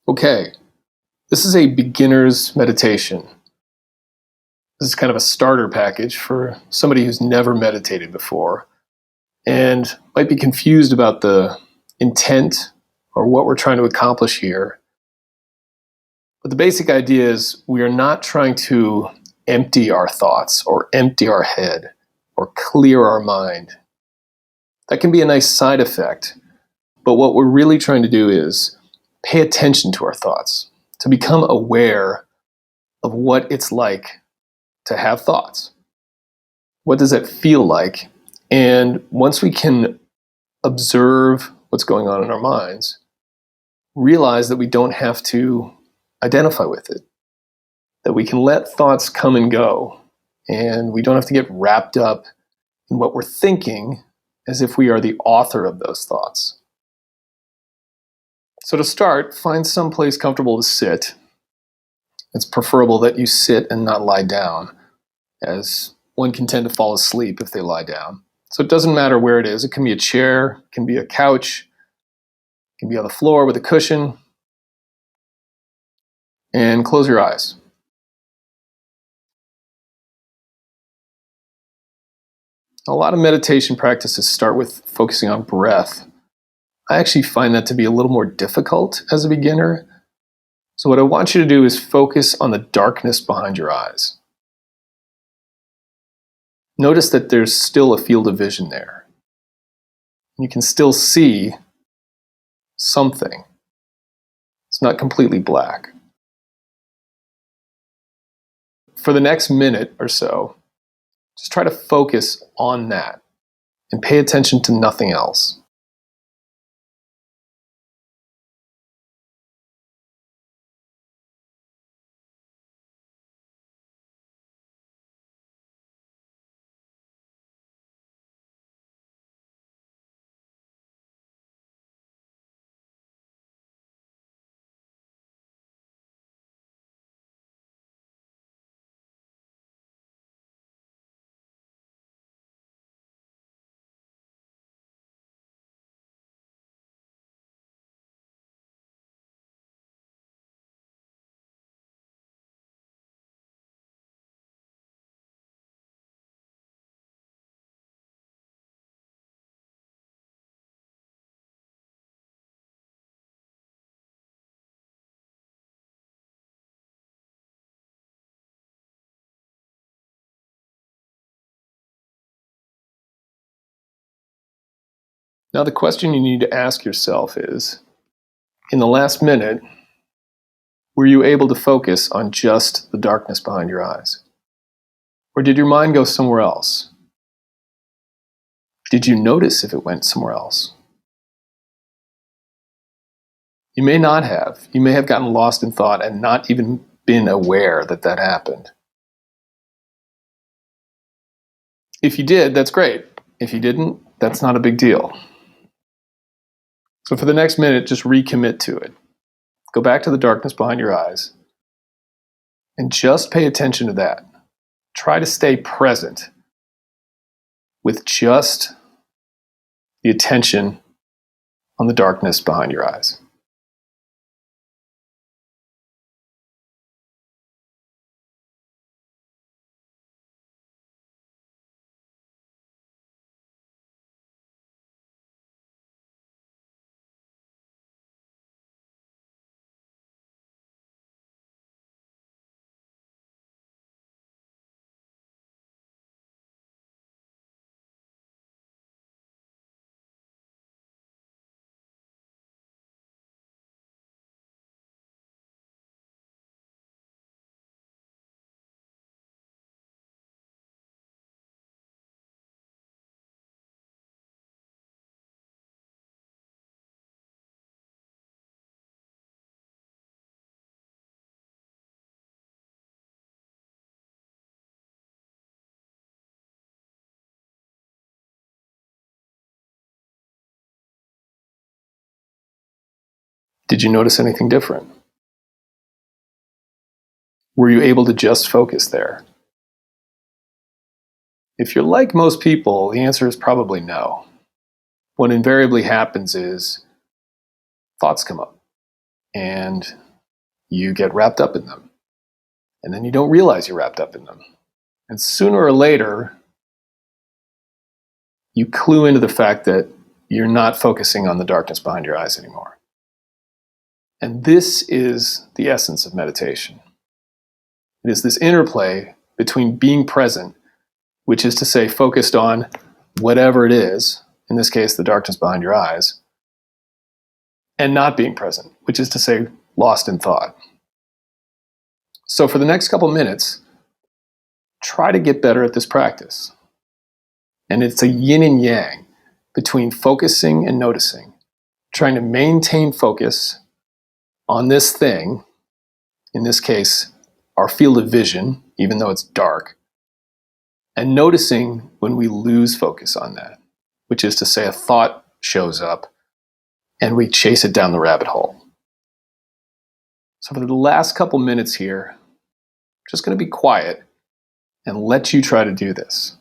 Okay, this is a beginner's meditation. This is kind of a starter package for somebody who's never meditated before and might be confused about the intent or what we're trying to accomplish here. But the basic idea is we are not trying to empty our thoughts or empty our head or clear our mind. That can be a nice side effect, but what we're really trying to do is pay attention to our thoughts, to become aware of what it's like to have thoughts. What does it feel like? And once we can observe what's going on in our minds, realize that we don't have to identify with it, that we can let thoughts come and go, and we don't have to get wrapped up in what we're thinking as if we are the author of those thoughts. So to start, find some place comfortable to sit. It's preferable that you sit and not lie down, as one can tend to fall asleep if they lie down. So it doesn't matter where it is. It can be a chair, it can be a couch, it can be on the floor with a cushion. And close your eyes. A lot of meditation practices start with focusing on breath. I actually find that to be a little more difficult as a beginner. So what I want you to do is focus on the darkness behind your eyes. Notice that there's still a field of vision there. You can still see something. It's not completely black. For the next minute or so, just try to focus on that and pay attention to nothing else. Now the question you need to ask yourself is, in the last minute, were you able to focus on just the darkness behind your eyes? Or did your mind go somewhere else? Did you notice if it went somewhere else? You may not have. You may have gotten lost in thought and not even been aware that that happened. If you did, that's great. If you didn't, that's not a big deal. So for the next minute, just recommit to it. Go back to the darkness behind your eyes and just pay attention to that. Try to stay present with just the attention on the darkness behind your eyes. Did you notice anything different? Were you able to just focus there? If you're like most people, the answer is probably no. What invariably happens is thoughts come up. and you get wrapped up in them. And then you don't realize you're wrapped up in them. And sooner or later, you clue into the fact that you're not focusing on the darkness behind your eyes anymore. And this is the essence of meditation. It is this interplay between being present, which is to say focused on whatever it is, in this case, the darkness behind your eyes, and not being present, which is to say lost in thought. So for the next couple minutes, try to get better at this practice. And it's a yin and yang between focusing and noticing, trying to maintain focus on this thing, in this case, our field of vision, even though it's dark, and noticing when we lose focus on that, which is to say a thought shows up and we chase it down the rabbit hole. So for the last couple minutes here, I'm just going to be quiet and let you try to do this.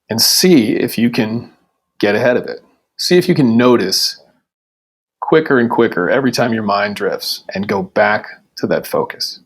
And see if you can get ahead of it. See if you can notice quicker and quicker every time your mind drifts and go back to that focus.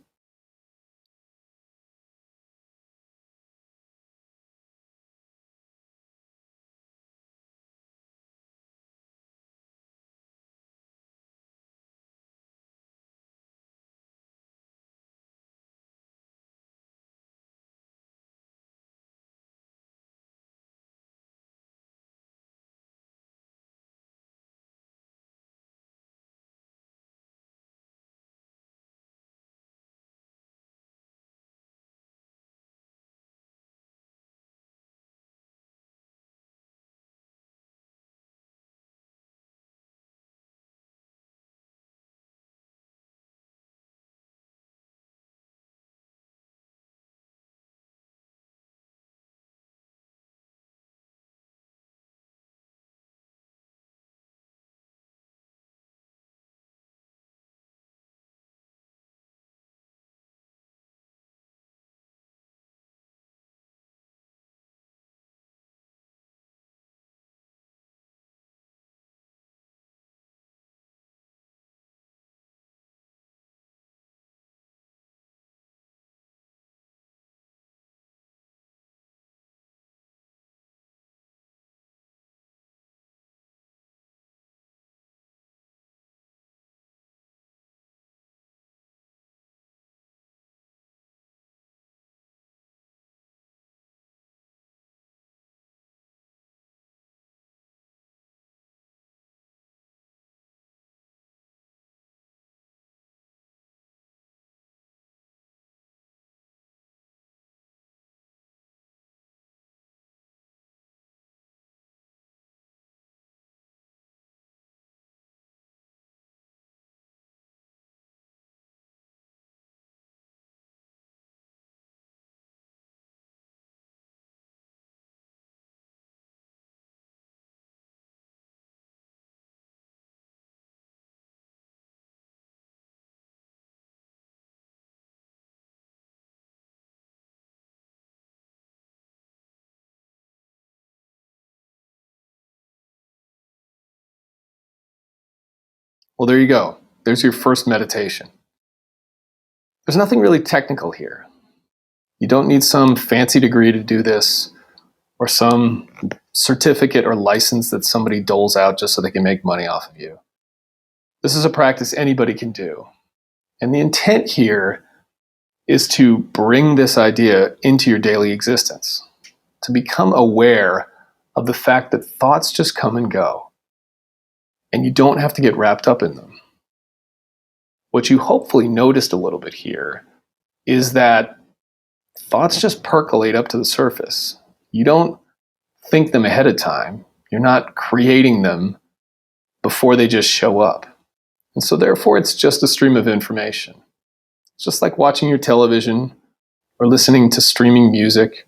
Well, there you go. There's your first meditation. There's nothing really technical here. You don't need some fancy degree to do this or some certificate or license that somebody doles out just so they can make money off of you. This is a practice anybody can do. And the intent here is to bring this idea into your daily existence, to become aware of the fact that thoughts just come and go, and you don't have to get wrapped up in them. What you hopefully noticed a little bit here is that thoughts just percolate up to the surface. You don't think them ahead of time. You're not creating them before they just show up. And so therefore, it's just a stream of information. It's just like watching your television or listening to streaming music.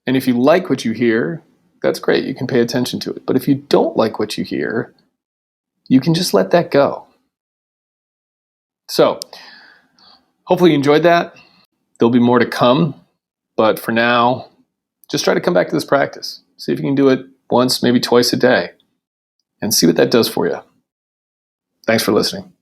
And if you like what you hear, that's great. You can pay attention to it. But if you don't like what you hear, you can just let that go. So, hopefully you enjoyed that. There'll be more to come. But for now, just try to come back to this practice. See if you can do it once, maybe twice a day, and see what that does for you. Thanks for listening.